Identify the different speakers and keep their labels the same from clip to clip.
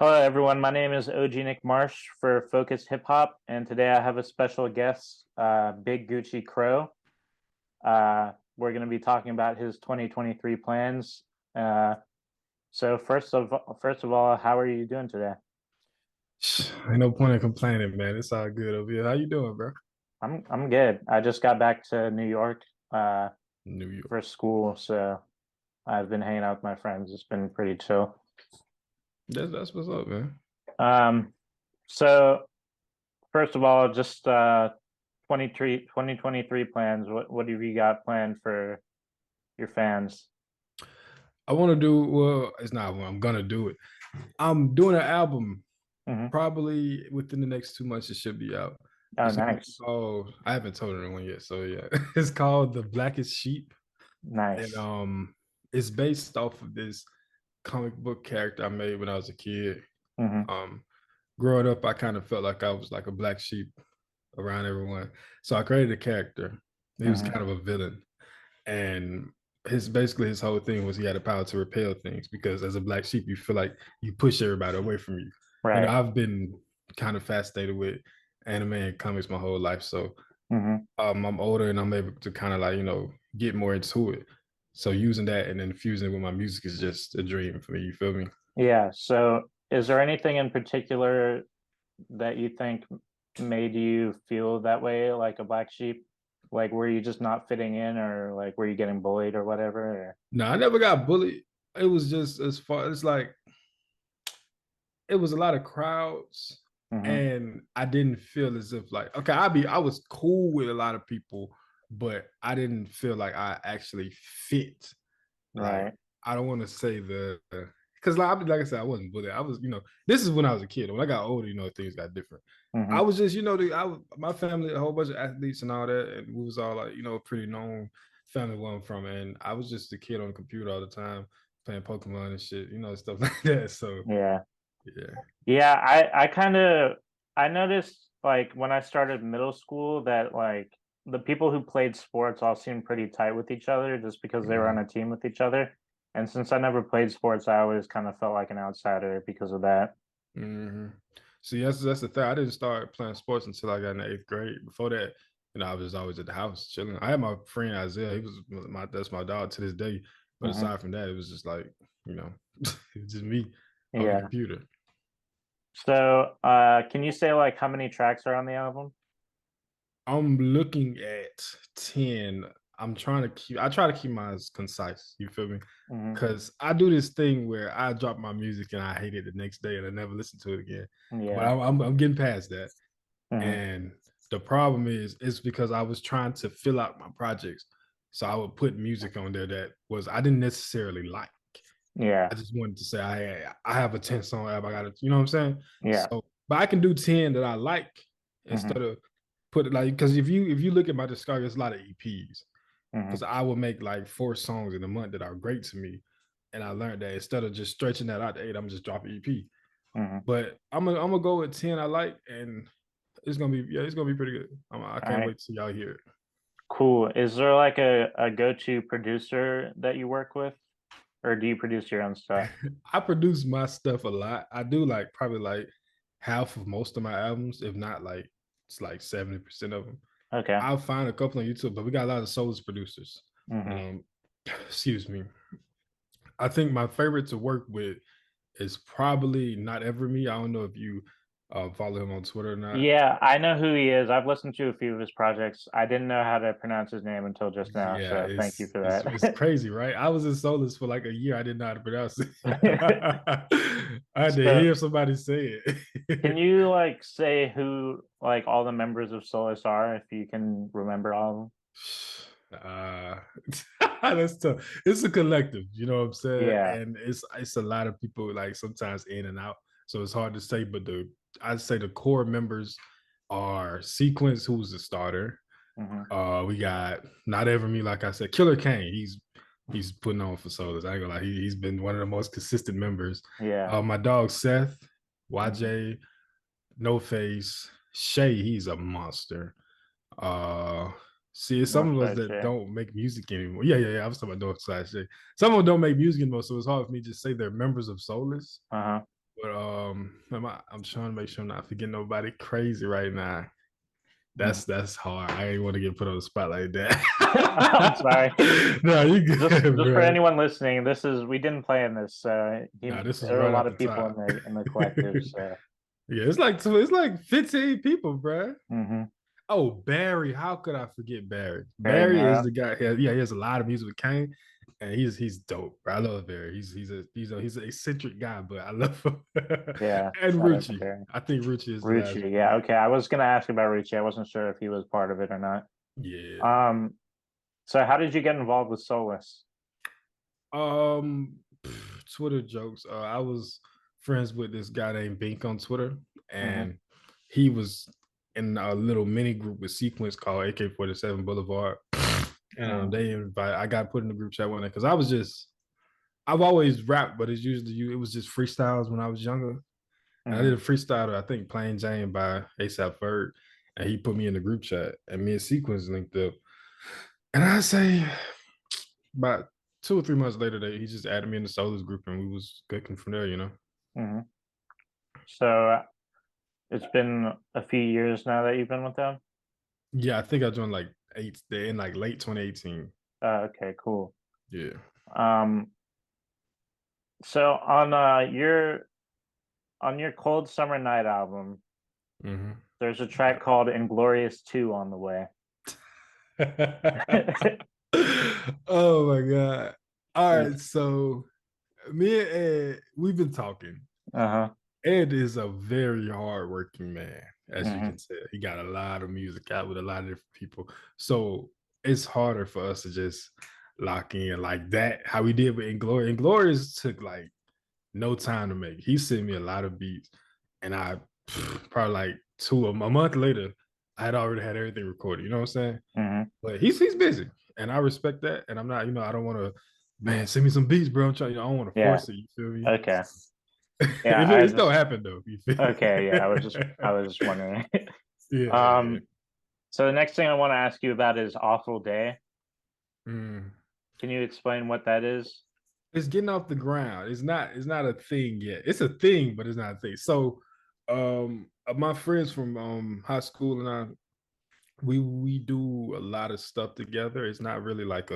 Speaker 1: Hello, everyone. My name is OG Nick Marsh for Focus Hip Hop, and today I have a special guest, Big Gucci Krow. We're going to be talking about his 2023 plans. Uh, so first of all, how are you doing today?
Speaker 2: Ain't no point in complaining, man. It's all good over here. How you doing, bro?
Speaker 1: I'm good. I just got back to New York uh,
Speaker 2: New York.
Speaker 1: for school, so I've been hanging out with my friends. It's been pretty chill.
Speaker 2: That's what's up, man.
Speaker 1: Um, so first of all, just 2023 plans. What have you got planned for your fans?
Speaker 2: I want to do well. It's not. I'm gonna do it. I'm doing an album.
Speaker 1: Hmm.
Speaker 2: Probably within the next 2 months, it should be out.
Speaker 1: Oh,
Speaker 2: It's gonna be
Speaker 1: nice,
Speaker 2: called. I haven't told anyone yet, so yeah. It's called The Blackest Sheep, and
Speaker 1: nice.
Speaker 2: it's based off of this comic book character I made when I was a kid.
Speaker 1: Hmm.
Speaker 2: Um, Growing up, I kind of felt like I was like a black sheep around everyone, so I created a character. He was
Speaker 1: Hmm.
Speaker 2: kind of a villain, and his whole thing was he had the power to repel things because as a black sheep you feel like you push everybody away from you.
Speaker 1: Right.
Speaker 2: I've been kind of fascinated with anime and comics my whole life, so
Speaker 1: Hmm.
Speaker 2: I'm older and I'm able to kind of like get more into it. So using that and then fusing it with my music is just a dream for me. You feel me?
Speaker 1: Yeah. So, is there anything in particular that you think made you feel that way, like a black sheep? Like, were you just not fitting in, or like, were you getting bullied or whatever?
Speaker 2: No, I never got bullied. It was just as far it's like it was a lot of crowds,
Speaker 1: Or... Hmm.
Speaker 2: and I didn't feel as if like okay, I was cool with a lot of people, but I didn't feel like I actually fit. Like
Speaker 1: Right.
Speaker 2: I don't want to say the because like I said, I wasn't bullied. I was this is when I was a kid. When I got older, things got different. I
Speaker 1: Hmm.
Speaker 2: was just my family a whole bunch of athletes and all that, and we was all like pretty known family where I'm from, and I was just a kid on the computer all the time playing Pokemon and shit, stuff like that. So
Speaker 1: Yeah.
Speaker 2: yeah.
Speaker 1: Yeah, I kind of I noticed like when I started middle school that like the people who played sports all seemed pretty tight with each other just because they were on
Speaker 2: Mhm.
Speaker 1: a team with each other. And since I never played sports, I always kind of felt like an outsider because of that.
Speaker 2: Hmm. See, that's the thing. I didn't start playing sports until I got in the eighth grade. Before that, I was always at the house chilling. I had my friend Isaiah. He was that's my dog to this day. But
Speaker 1: Hmm.
Speaker 2: aside from that, it was just like it was just me on the
Speaker 1: Yeah.
Speaker 2: computer.
Speaker 1: So, can you say like how many tracks are on the album?
Speaker 2: I'm looking at 10. I try to keep mine concise. You feel me?
Speaker 1: Hmm.
Speaker 2: Because I do this thing where I drop my music and I hate it the next day and I never listen to it again. But
Speaker 1: Yeah.
Speaker 2: I'm getting past that.
Speaker 1: Hmm.
Speaker 2: And the problem is, it's because I was trying to fill out my projects. So I would put music on there that was I didn't necessarily like.
Speaker 1: Yeah.
Speaker 2: I just wanted to say I have a 10 song album. I got it, you know what I'm saying?
Speaker 1: Yeah.
Speaker 2: So but I can do 10 that I like
Speaker 1: Hmm.
Speaker 2: instead of put it like because if you look at my discography, it's a lot of EPs. Because
Speaker 1: Hmm.
Speaker 2: I will make like 4 songs in a month that are great to me. And I learned that instead of just stretching that out to 8, I'm just dropping EP.
Speaker 1: Hmm.
Speaker 2: But I'm gonna go with 10 I like, and it's gonna be pretty good. I
Speaker 1: All
Speaker 2: can't
Speaker 1: right.
Speaker 2: wait till y'all hear it.
Speaker 1: Cool. Is there like a go-to producer that you work with, or do you produce your own stuff?
Speaker 2: I produce my stuff a lot. I do like probably like half of most of my albums, if not like it's like 70% of them.
Speaker 1: Okay.
Speaker 2: I'll find a couple on YouTube, but we got a lot of Souless producers.
Speaker 1: Hmm.
Speaker 2: Um, excuse me. I think my favorite to work with is probably Not Ever Me. I don't know if you follow him on Twitter or not.
Speaker 1: Yeah, I know who he is. I've listened to a few of his projects. I didn't know how to pronounce his name until just now,
Speaker 2: Yeah,
Speaker 1: so thank you for
Speaker 2: it's
Speaker 1: that.
Speaker 2: crazy, right? I was in Solus for like a year. I didn't know how to pronounce it. I had to
Speaker 1: So,
Speaker 2: hear somebody say
Speaker 1: can
Speaker 2: it.
Speaker 1: you like say who like all the members of Souless are, if you can remember all of
Speaker 2: uh, that's tough. It's a collective, you know what I'm
Speaker 1: them?
Speaker 2: saying?
Speaker 1: Yeah.
Speaker 2: And it's a lot of people like sometimes in and out, so it's hard to say. But I'd say the core members are Sequence, who's the starter.
Speaker 1: Hmm.
Speaker 2: We got Not Ever Me, like I said, Killer Kane. He's putting on for Sodas. I ain't gonna lie, he's been one of the most consistent members.
Speaker 1: Yeah.
Speaker 2: My dog Seth,
Speaker 1: Hmm.
Speaker 2: YJ, No Face, Shay, he's a monster. Uh See, it's some of us
Speaker 1: Northside
Speaker 2: that
Speaker 1: Shay.
Speaker 2: don't make music anymore. Yeah. I was talking about Northside Shay. Some of them don't make music anymore, so it's hard for me to say they're members of Soulless.
Speaker 1: Uh-huh.
Speaker 2: But I'm trying to make sure I'm not forgetting nobody crazy right now.
Speaker 1: Mm.
Speaker 2: That's hard. I ain't want to get put on the spot like that.
Speaker 1: I'm sorry.
Speaker 2: No, you good,
Speaker 1: Just for
Speaker 2: bro.
Speaker 1: anyone listening, we didn't plan this.
Speaker 2: Nah, this is
Speaker 1: There were a
Speaker 2: right
Speaker 1: lot
Speaker 2: off
Speaker 1: of
Speaker 2: the
Speaker 1: people
Speaker 2: top.
Speaker 1: in the collective. So
Speaker 2: Yeah, it's like 15 people, bro.
Speaker 1: hmm.
Speaker 2: Oh, Barry. How could I forget Barry?
Speaker 1: Very
Speaker 2: Barry is
Speaker 1: narrow.
Speaker 2: the guy. Yeah, he has a lot of music with Kane, and he's dope. Bro. I love Barry. He's an eccentric guy, but I love him.
Speaker 1: Yeah,
Speaker 2: And
Speaker 1: shout out to
Speaker 2: Rucci.
Speaker 1: Barry.
Speaker 2: I think Rucci is the last
Speaker 1: Rucci.
Speaker 2: one.
Speaker 1: Yeah, okay. I was gonna ask about Rucci. I wasn't sure if he was part of it or not.
Speaker 2: Yeah.
Speaker 1: Um, so how did you get involved with Souless?
Speaker 2: Twitter jokes. I was friends with this guy named Bink on Twitter,
Speaker 1: Hmm.
Speaker 2: and he was in a little mini group with Sequence called AK-47 Boulevard. And
Speaker 1: Hmm.
Speaker 2: they invite. I got put in the group chat one day because I've always rapped, but it was just freestyles when I was younger. And I
Speaker 1: Hmm.
Speaker 2: did a freestyle to, I think, Plain Jane by ASAP Ferg, and he put me in the group chat, and me and Sequence linked up. And I say about 2 or 3 months later, he just added me in the Souless group, and we was cooking from there.
Speaker 1: Hmm. So it's been a few years now that you've been with them.
Speaker 2: Yeah, I think I joined like in like late 2018.
Speaker 1: Okay, cool.
Speaker 2: Yeah.
Speaker 1: Um, so on your Cold Summer Night album,
Speaker 2: Hmm.
Speaker 1: there's a track called Inglorious 2 on the way.
Speaker 2: Oh my god! All
Speaker 1: Uh
Speaker 2: right, so me and Ed, we've been talking.
Speaker 1: huh.
Speaker 2: Ed is a very hardworking man, as you
Speaker 1: Hmm.
Speaker 2: can tell. He got a lot of music out with a lot of different people. So it's harder for us to just lock in like that, how we did with Inglorious. Inglorious took like no time to make. He sent me a lot of beats, and I probably like a month later, I had already had everything recorded. You know what I'm saying?
Speaker 1: Hmm.
Speaker 2: But he's busy, and I respect that. And I'm not, I don't want to, man, send me some beats, bro. I'm trying, I don't want to
Speaker 1: Yeah.
Speaker 2: force it. You feel me?
Speaker 1: Okay. Yeah.
Speaker 2: if
Speaker 1: I
Speaker 2: it don't
Speaker 1: just
Speaker 2: happen though, you feel
Speaker 1: okay. Yeah.
Speaker 2: me?
Speaker 1: I was just wondering.
Speaker 2: Yeah.
Speaker 1: um. So the next thing I want to ask you about is Awful Day.
Speaker 2: Mm.
Speaker 1: Can you explain what that is?
Speaker 2: It's getting off the ground. It's not a thing yet. It's a thing, but it's not a thing. So my friends from high school and we do a lot of stuff together. It's not really like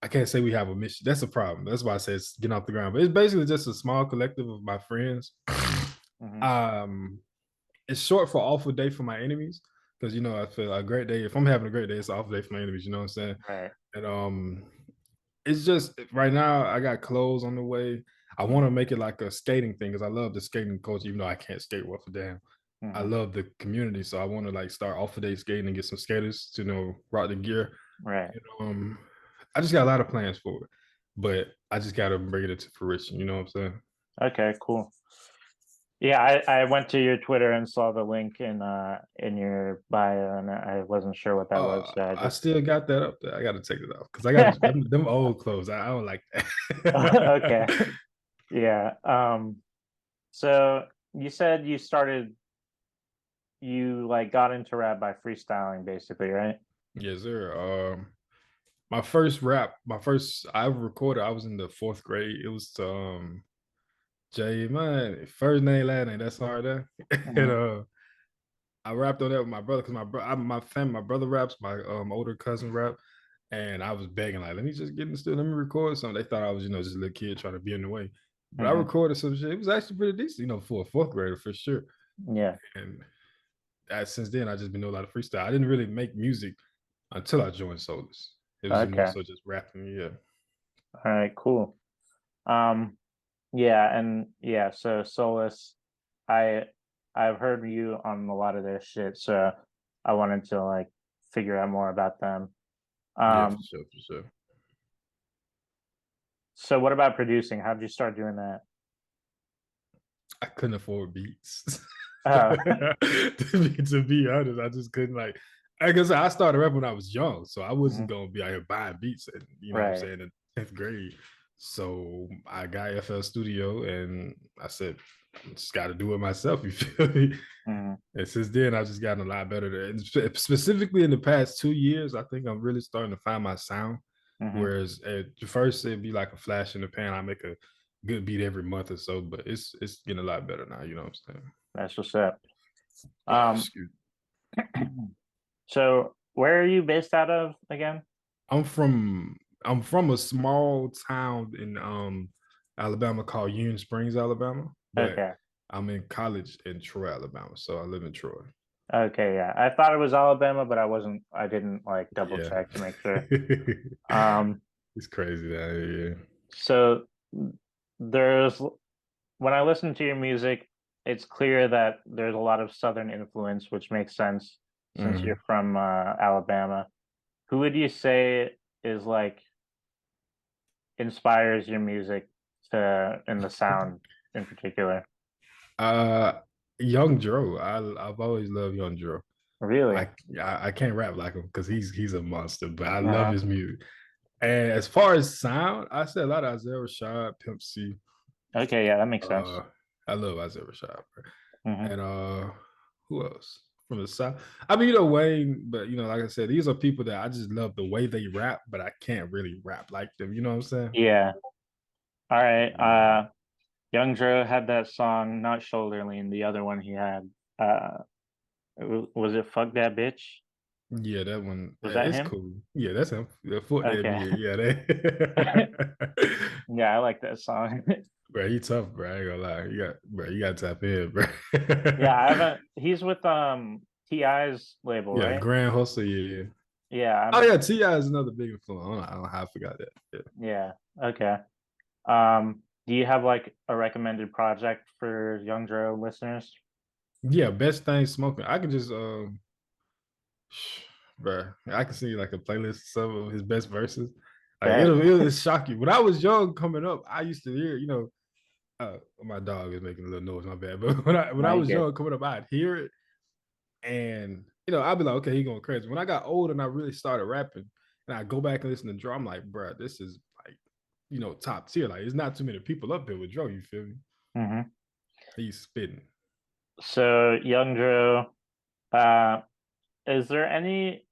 Speaker 2: I can't say we have a mission. That's a problem. That's why I say it's getting off the ground. But it's basically just a small collective of my friends.
Speaker 1: Hmm.
Speaker 2: um it's short for awful day for my enemies. Because I feel a great day. If I'm having a great day, it's an awful day for my enemies, you know what I'm saying?
Speaker 1: Right.
Speaker 2: And it's just right now I got clothes on the way. I want to make it like a skating thing because I love the skating culture, even though I can't skate worth a damn. I
Speaker 1: Hmm.
Speaker 2: love the community, so I want to like start off a day skating and get some skaters to rock the gear.
Speaker 1: Right.
Speaker 2: And, I just got a lot of plans for it, but I just got to bring it into fruition. You know what I'm saying?
Speaker 1: Okay. Cool. Yeah, I went to your Twitter and saw the link in your bio, and I wasn't sure what that was, so I
Speaker 2: I
Speaker 1: just
Speaker 2: still got that up there. I got to take it off because I got them old clothes. I don't like
Speaker 1: okay.
Speaker 2: that.
Speaker 1: Yeah. So you said you like got into rap by freestyling, basically, right?
Speaker 2: Yes, sir. My first I ever recorded, I was in the fourth grade. It was to Jay, man, first name, last name, that's hard there. And
Speaker 1: Hmm.
Speaker 2: I rapped on that with my brother because my brother raps, my older cousin rap, and I was begging like, let me just get in the studio, let me record something. They thought I was, just a little kid trying to be in the way, but I
Speaker 1: Hmm.
Speaker 2: recorded some shit. It was actually pretty decent, for a fourth grader for sure.
Speaker 1: Yeah.
Speaker 2: And since then, I just been doing a lot of freestyle. I didn't really make music until I joined Souless. It was just more
Speaker 1: Okay.
Speaker 2: so just rapping, yeah.
Speaker 1: All right. Cool. Um. Yeah, and yeah. So Solus, I I've heard you on a lot of their shit, so I wanted to like figure out more about them.
Speaker 2: Yeah, for
Speaker 1: Um.
Speaker 2: sure, for sure.
Speaker 1: So what about producing? How did you start doing that?
Speaker 2: I couldn't afford beats.
Speaker 1: Oh.
Speaker 2: To be honest, I just couldn't like I said, I started rapping when I was young, so I wasn't
Speaker 1: Mhm.
Speaker 2: gonna be out here buying beats and what I'm
Speaker 1: Right.
Speaker 2: saying in 10th grade. So I got FL Studio and I said, I just gotta do it myself, you feel me?
Speaker 1: Mhm.
Speaker 2: And since then I've just gotten a lot better specifically in the past 2 years, I think I'm really starting to find my sound.
Speaker 1: Mhm.
Speaker 2: Whereas at first it'd be like a flash in the pan. I make a good beat every month or so, but it's getting a lot better now. You know what I'm saying?
Speaker 1: That's what's up. Um,
Speaker 2: Excuse.
Speaker 1: so where are you based out of again?
Speaker 2: I'm from I'm from a small town in Alabama called Union Springs, Alabama, but
Speaker 1: Okay.
Speaker 2: I'm in college in Troy, Alabama. So I live in Troy.
Speaker 1: Okay, yeah. I thought it was Alabama, but I didn't like double
Speaker 2: Yeah.
Speaker 1: check to make sure. Um,
Speaker 2: It's crazy that yeah.
Speaker 1: so there's when I listen to your music, it's clear that there's a lot of Southern influence, which makes sense since you're
Speaker 2: Mhm.
Speaker 1: from Alabama. Who would you say is like inspires your music to in the sound in particular?
Speaker 2: Uh Young Dro. I've always loved Young Dro.
Speaker 1: Really?
Speaker 2: I can't rap like him because he's a monster, but I love
Speaker 1: Uh-huh.
Speaker 2: his music. And as far as sound, I said a lot of Isaiah Rashad, Pimp C.
Speaker 1: Okay, yeah, that makes sense.
Speaker 2: Uh, I love Isaiah Rashad, bro.
Speaker 1: Hmm.
Speaker 2: And who else from the South? I mean, you know Wayne, but like I said, these are people that I just love the way they rap, but I can't really rap like them. You know what I'm saying?
Speaker 1: Yeah. All right.
Speaker 2: Yeah,
Speaker 1: Young Dro had that song, not Shoulder Lean, the other one he had. Was it Fuck That Bitch?
Speaker 2: yeah, that one.
Speaker 1: Was that
Speaker 2: It's
Speaker 1: him?
Speaker 2: cool. Yeah, that's him. Yeah, fuck that
Speaker 1: Okay.
Speaker 2: bitch. Yeah, that.
Speaker 1: Yeah, I like that song.
Speaker 2: Bro, he tough, bro. I ain't gonna lie. You got to tap in, bro.
Speaker 1: Yeah, I haven't he's with T.I.'s label,
Speaker 2: Yeah,
Speaker 1: right?
Speaker 2: Grand Hustle. Yeah.
Speaker 1: Yeah,
Speaker 2: Oh
Speaker 1: I'm
Speaker 2: yeah, Ti is another big influence. I don't know how I forgot that. Yeah.
Speaker 1: yeah. Okay. Do you have like a recommended project for Young Dro listeners?
Speaker 2: Yeah, best thing smoking. I can just bro, I can see like a playlist of some of his best verses. Like
Speaker 1: Bet.
Speaker 2: it'll shock you. When I was young coming up, I used to hear, my dog is making a little noise, my bad. But when
Speaker 1: No,
Speaker 2: I
Speaker 1: you
Speaker 2: was
Speaker 1: good.
Speaker 2: young coming up, I'd hear it and I'd be like, okay, he going crazy. When I got older and I really started rapping and I go back and listen to Dro, I'm like, bro, this is like, top tier. Like, there's not too many people up there with Dro, you feel me?
Speaker 1: Hmm.
Speaker 2: He's spitting.
Speaker 1: So Young Dro, uh, is there any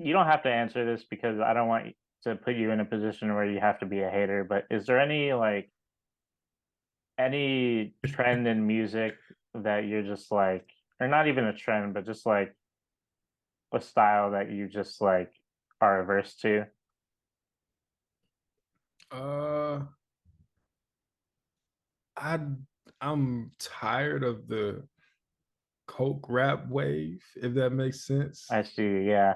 Speaker 1: you don't have to answer this because I don't want to put you in a position where you have to be a hater, but is there any trend in music that you're just like, or not even a trend, but just like a style that you just like are averse to?
Speaker 2: Uh I I'm tired of the coke rap wave, if that makes sense.
Speaker 1: I see, yeah.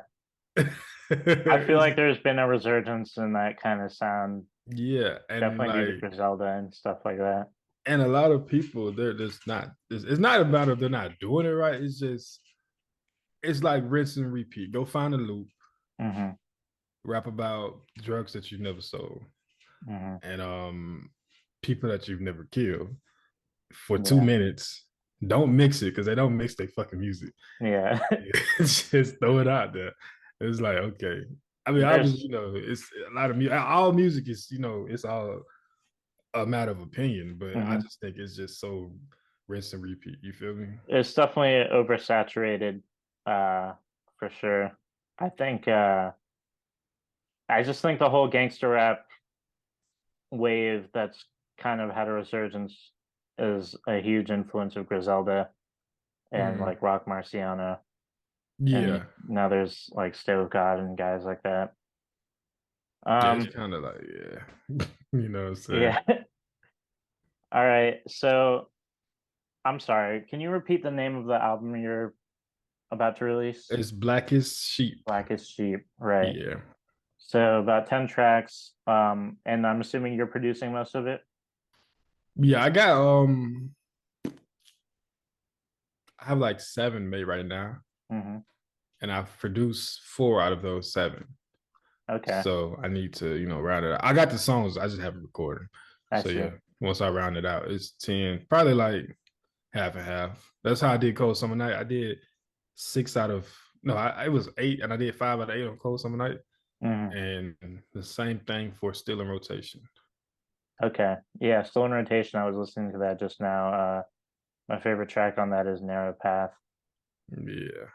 Speaker 1: I feel like
Speaker 2: It's-
Speaker 1: there's been a resurgence in that kind of sound,
Speaker 2: yeah, and
Speaker 1: definitely due to
Speaker 2: like
Speaker 1: Griselda and stuff like that.
Speaker 2: and a lot of people they're just not it's not about if they're not doing it right. It's like rinse and repeat. Go find a loop,
Speaker 1: Hmm.
Speaker 2: rap about drugs that you've never sold
Speaker 1: Hmm.
Speaker 2: and people that you've never killed for two
Speaker 1: Yeah.
Speaker 2: minutes. Don't mix it because they don't mix their fucking music.
Speaker 1: Yeah.
Speaker 2: Just throw it out there. It's like, okay. I mean, obviously,
Speaker 1: There's
Speaker 2: it's a lot of music. All music is, it's all a matter of opinion, but I
Speaker 1: mhm.
Speaker 2: just think it's just so rinse and repeat. You feel me?
Speaker 1: It's definitely oversaturated, uh, for sure. I think I just think the whole gangster rap wave that's kind of had a resurgence is a huge influence of Griselda and
Speaker 2: Mm,
Speaker 1: like Rock Marciano. And
Speaker 2: yeah.
Speaker 1: now there's like Stove God and guys like that.
Speaker 2: Yeah, it's
Speaker 1: Um,
Speaker 2: kind of like, yeah. You know what I'm saying?
Speaker 1: yeah. All right. So I'm sorry. Can you repeat the name of the album you're about to release?
Speaker 2: It's blackest sheep.
Speaker 1: Blackest Sheep. Right.
Speaker 2: Yeah.
Speaker 1: So about 10 tracks. And I'm assuming you're producing most of it.
Speaker 2: Yeah, I have like seven made right now,
Speaker 1: Hmm.
Speaker 2: and I've produced four out of those seven.
Speaker 1: Okay.
Speaker 2: So I need to, round it out. I got the songs, I just haven't recorded.
Speaker 1: I
Speaker 2: So
Speaker 1: see.
Speaker 2: yeah, once I round it out, it's 10, probably like half and half. That's how I did Cold Summer Night. I did six out of no, it was eight, and I did 5 out of 8 on Cold Summer Night.
Speaker 1: Hmm.
Speaker 2: And the same thing for Still in Rotation.
Speaker 1: Okay. Yeah. Still in rotation. I was listening to that just now. My favorite track on that is Narrow Path.
Speaker 2: Yeah.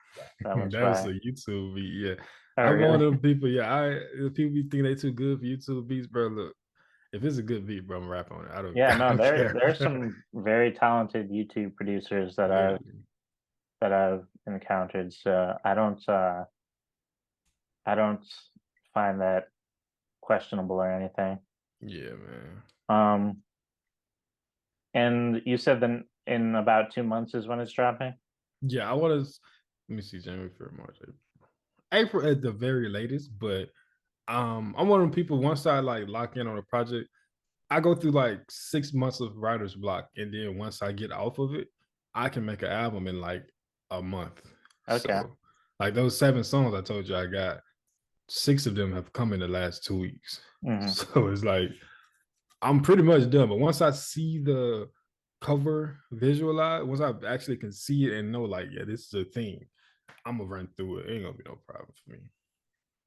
Speaker 1: That one's
Speaker 2: That was
Speaker 1: fire.
Speaker 2: a YouTube beat. Yeah.
Speaker 1: Oh,
Speaker 2: I'm one
Speaker 1: really?
Speaker 2: of them people. Yeah, people be thinking they too good for YouTube beats, bro. Look, If it's a good beat, bro, I'm rap on it. I don't
Speaker 1: Yeah,
Speaker 2: I
Speaker 1: no,
Speaker 2: don't
Speaker 1: there's
Speaker 2: care.
Speaker 1: some very talented YouTube producers
Speaker 2: Literally.
Speaker 1: that I've encountered. So I don't find that questionable or anything.
Speaker 2: Yeah, man.
Speaker 1: Um, and you said then in about 2 months is when it's dropping?
Speaker 2: Yeah, I want to. Let me see, January, February, March, April at the very latest. But I'm one of them people. Once I like lock in on a project, I go through like 6 months of writer's block, and then once I get off of it, I can make an album in like a month.
Speaker 1: Okay.
Speaker 2: So, like those 7 songs I told you, I got 6 of them have come in the last 2 weeks.
Speaker 1: Hmm.
Speaker 2: So it's like I'm pretty much done. But once I see the cover visualize, once I actually can see it and know, like, yeah, this is a thing, I'm gonna run through it. Ain't gonna be no problem for me.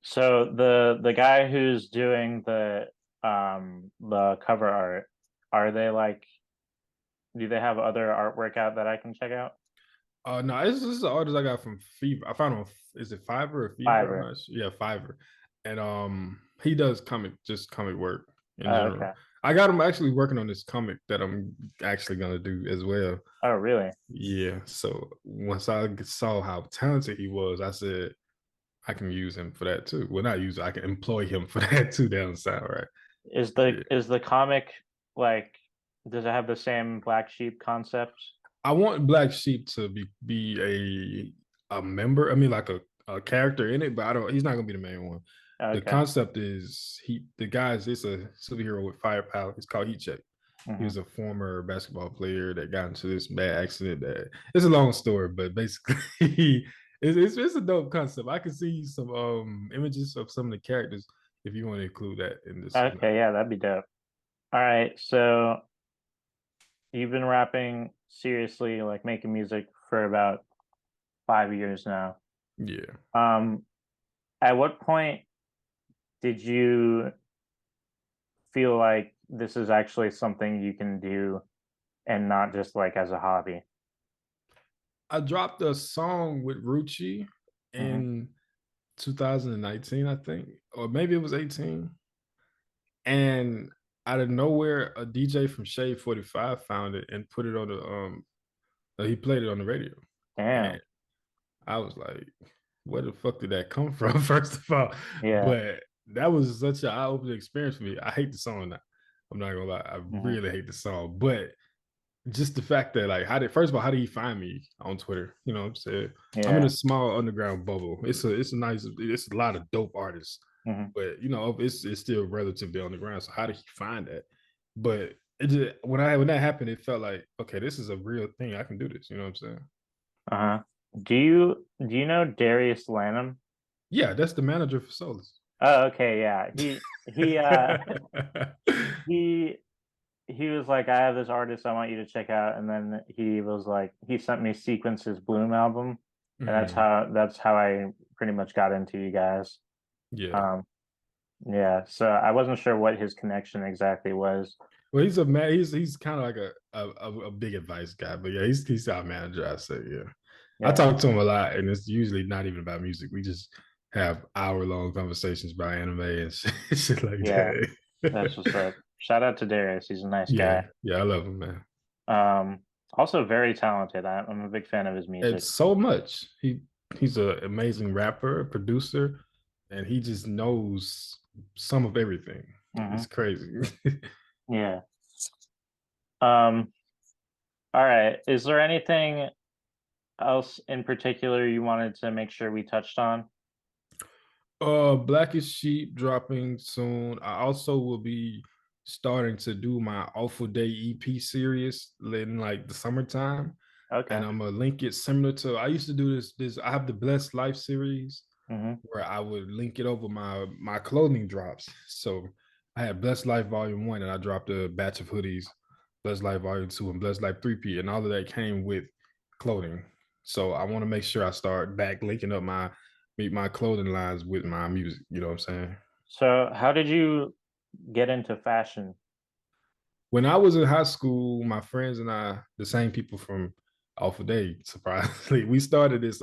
Speaker 1: So the guy who's doing the cover art, are they like do they have other artwork out that I can check out?
Speaker 2: No, this is an artist I got from Fever. I found him on, is it Fiverr or Fever? I'm
Speaker 1: Fiverr.
Speaker 2: not sure. Yeah, Fiverr. And he does just comic work in
Speaker 1: Oh,
Speaker 2: general.
Speaker 1: okay.
Speaker 2: I got him actually working on this comic that I'm actually gonna do as well.
Speaker 1: Oh, really?
Speaker 2: Yeah. So once I saw how talented he was, I said I can use him for that too. Well, not use I can employ him for that too down south, right? Yeah.
Speaker 1: Is the comic like does it have the same black sheep concept?
Speaker 2: I want Black Sheep to be a member. I mean, like a character in it, but I don't. He's not gonna be the main one. The
Speaker 1: Okay.
Speaker 2: concept is the guy's it's a superhero with firepower. It's called Heat Check. He
Speaker 1: Hmm.
Speaker 2: was a former basketball player that got into this bad accident. That it's a long story, but basically, it's a dope concept. I can see some images of some of the characters if you want to include that in this.
Speaker 1: Okay, yeah, that'd be dope. All right, so you've been rapping seriously, like making music for about 5 years now.
Speaker 2: Yeah.
Speaker 1: Um, at what point did you feel like this is actually something you can do and not just like as a hobby?
Speaker 2: I dropped a song with Rucci
Speaker 1: Hmm.
Speaker 2: in 2019, I think, or maybe it was 18. And out of nowhere, a DJ from Shade 45 found it and put it on he played it on the radio. And
Speaker 1: Damn.
Speaker 2: I was like, where the fuck did that come from, first of all?
Speaker 1: Yeah.
Speaker 2: But that was such an eye-opening experience for me. I hate the song now. I'm not gonna lie, I
Speaker 1: Hmm.
Speaker 2: really hate the song. But just the fact that like first of all, how did he find me on Twitter? You know what I'm saying? I'm in a
Speaker 1: Yeah.
Speaker 2: small underground bubble. It's a lot of dope artists,
Speaker 1: Hmm.
Speaker 2: but it's still relatively on the ground. So how did he find that? But when that happened, it felt like, okay, this is a real thing. I can do this. You know what I'm saying?
Speaker 1: Uh-huh. Do you know Darius Lanham?
Speaker 2: Yeah, that's the manager for Souless.
Speaker 1: Oh, okay, yeah. He he was like, I have this artist I want you to check out, and then he was like, he sent me Sequence's Bloom album, and
Speaker 2: Mhm.
Speaker 1: that's how I pretty much got into you guys.
Speaker 2: Yeah.
Speaker 1: Um, yeah, so I wasn't sure what his connection exactly was.
Speaker 2: Well, he's a man. He's kind of like a big advice guy, but yeah, he's our manager. I say, yeah. I
Speaker 1: Yeah,
Speaker 2: talk to him a lot, and it's usually not even about music. We just have hour-long conversations about anime and shit like
Speaker 1: yeah, that's
Speaker 2: that.
Speaker 1: what's up. Shout out to Darius, he's a nice
Speaker 2: Yeah,
Speaker 1: guy.
Speaker 2: yeah, I love him, man.
Speaker 1: Also very talented. I'm a big fan of his music.
Speaker 2: It's so much. He's an amazing rapper, producer, and he just knows some of everything.
Speaker 1: Hmm.
Speaker 2: It's crazy.
Speaker 1: Yeah. Um, all right. Is there anything else in particular you wanted to make sure we touched on?
Speaker 2: Blackest Sheep dropping soon. I also will be starting to do my Awful Day EP series in like the summertime, and
Speaker 1: Okay.
Speaker 2: I'm gonna link it similar to I used to do this. I have the Blessed Life series
Speaker 1: Hmm.
Speaker 2: where I would link it over my clothing drops. So I had Blessed Life Volume 1, and I dropped a batch of hoodies, Blessed Life Volume 2, and Blessed Life 3P, and all of that came with clothing. So I want to make sure I start back linking up my clothing lines with my music. You know what I'm saying?
Speaker 1: So, how did you get into fashion?
Speaker 2: When I was in high school, my friends and I, the same people from Off a Day, surprisingly, we started this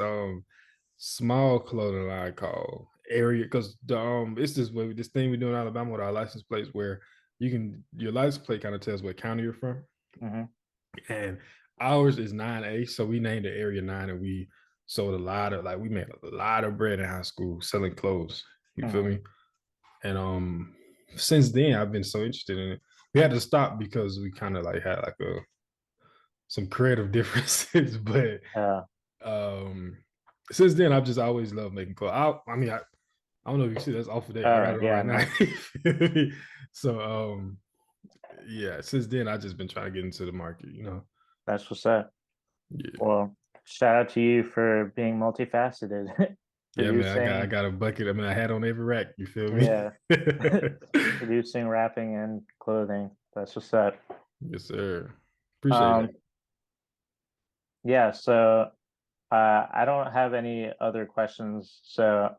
Speaker 2: small clothing line called Area because it's this thing we do in Alabama with our license plates where your license plate kind of tells what county you're from,
Speaker 1: Hmm.
Speaker 2: and ours is 9A, so we named the area 9, and we sold a lot of we made a lot of bread in high school selling clothes. You feel
Speaker 1: Hmm.
Speaker 2: me? And since then I've been so interested in it. We had to stop because we kind of had a some creative differences, but
Speaker 1: Yeah.
Speaker 2: um since then I've just always loved making clothes. I don't know if you see that's off of there. I got
Speaker 1: Oh
Speaker 2: it on
Speaker 1: yeah,
Speaker 2: right now.
Speaker 1: nice.
Speaker 2: So yeah, since then I've just been trying to get into the market, you know.
Speaker 1: That's what's up.
Speaker 2: Yeah.
Speaker 1: Well, shout out to you for being multifaceted,
Speaker 2: Yeah, man, I
Speaker 1: producing.
Speaker 2: got a bucket. I mean, I had on every rack, you feel me?
Speaker 1: Yeah. Producing, rapping, and clothing. That's what's up.
Speaker 2: Yes, sir. Appreciate
Speaker 1: Um,
Speaker 2: it.
Speaker 1: yeah, so I don't have any other questions. So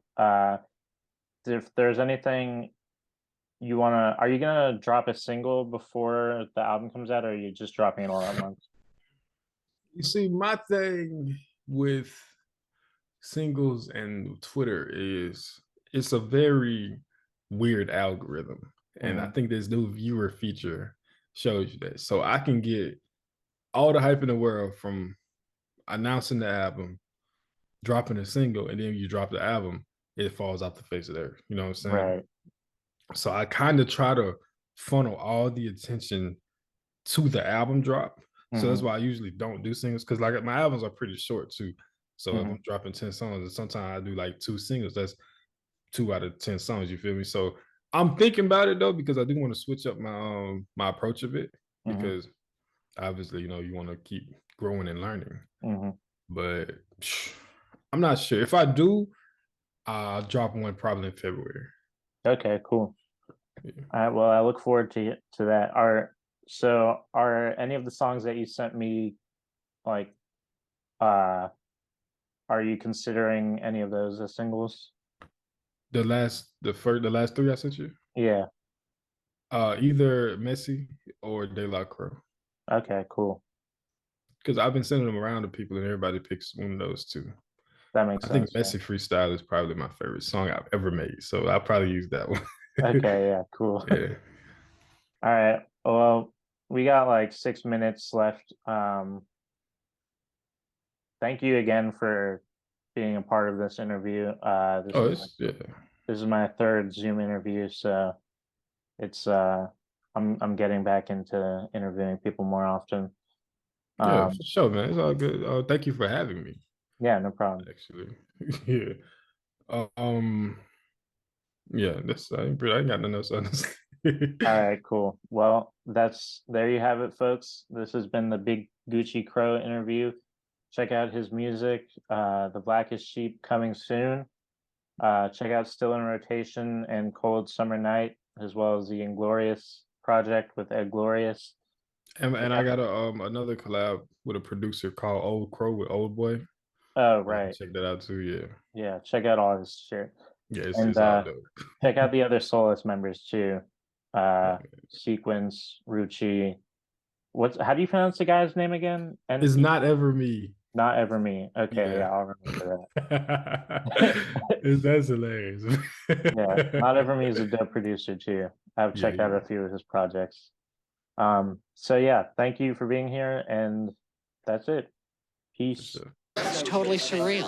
Speaker 1: if there's anything you wanna are you gonna drop a single before the album comes out, or are you just dropping it all at once?
Speaker 2: You see, my thing with singles and Twitter is it's a very weird algorithm. And I
Speaker 1: Hmm.
Speaker 2: think this new viewer feature shows you that. So I can get all the hype in the world from announcing the album, dropping a single, and then you drop the album, it falls off the face of the earth. You know what I'm saying?
Speaker 1: Right.
Speaker 2: So I kind of try to funnel all the attention to the album drop. So that's
Speaker 1: Hmm.
Speaker 2: why I usually don't do singles because my albums are pretty short too. So if
Speaker 1: Hmm.
Speaker 2: I'm dropping 10 songs, and sometimes I do like two singles, that's 2 out of 10 songs. You feel me? So I'm thinking about it though, because I do want to switch up my approach of it
Speaker 1: Hmm.
Speaker 2: because obviously, you want to keep growing and learning.
Speaker 1: Hmm.
Speaker 2: But I'm not sure. If I do, I'll drop one probably in February.
Speaker 1: Okay, cool.
Speaker 2: Yeah.
Speaker 1: All right, well, I look forward to that. Are any of the songs that you sent me like uh are you considering any of those as singles?
Speaker 2: The last three I sent you,
Speaker 1: Yeah.
Speaker 2: either Messi or De La Crow.
Speaker 1: Okay, cool.
Speaker 2: Because I've been sending them around to people and everybody picks one of those two.
Speaker 1: That makes
Speaker 2: I think
Speaker 1: sense. Yeah.
Speaker 2: Messi Freestyle is probably my favorite song I've ever made. So I'll probably use that one.
Speaker 1: Okay, yeah, cool.
Speaker 2: Yeah.
Speaker 1: All right. Well, we got like 6 minutes left. Thank you again for being a part of this interview.
Speaker 2: Oh, it's yeah.
Speaker 1: This is my third Zoom interview, so it's I'm getting back into interviewing people more often.
Speaker 2: Yeah,
Speaker 1: Um,
Speaker 2: for sure, man. It's all good. Thank you for having me,
Speaker 1: yeah, no problem.
Speaker 2: actually. Yeah. Um, yeah, that's I ain't got nothing else honestly.
Speaker 1: All right, cool. Well, that's there you have it, folks. This has been the Big Gucci Crow interview. Check out his music, The Blackest Sheep coming soon. Check out Still in Rotation and Cold Summer Night, as well as the Inglorious project with Ed Glorious. Check
Speaker 2: And I
Speaker 1: out,
Speaker 2: got another collab with a producer called Old Crow with Old Boy.
Speaker 1: oh,
Speaker 2: You can
Speaker 1: right.
Speaker 2: check that out too. Yeah.
Speaker 1: Yeah, check out all his shit.
Speaker 2: Yeah,
Speaker 1: And
Speaker 2: it's all dope.
Speaker 1: check out the other Souless members too.
Speaker 2: Yeah.
Speaker 1: Uh, Sequence, Rucci. How do you pronounce the guy's name again?
Speaker 2: It's
Speaker 1: NT?
Speaker 2: not ever me.
Speaker 1: Not Ever Me. Okay,
Speaker 2: Yeah.
Speaker 1: yeah, I'll remember that.
Speaker 2: That's hilarious.
Speaker 1: Yeah, Not Ever Me is a dope producer too. I've
Speaker 2: Yeah,
Speaker 1: checked out a
Speaker 2: yeah.
Speaker 1: few of his projects. So yeah, thank you for being here, and that's it.
Speaker 2: For
Speaker 1: Peace.
Speaker 2: sure.
Speaker 3: It's totally surreal.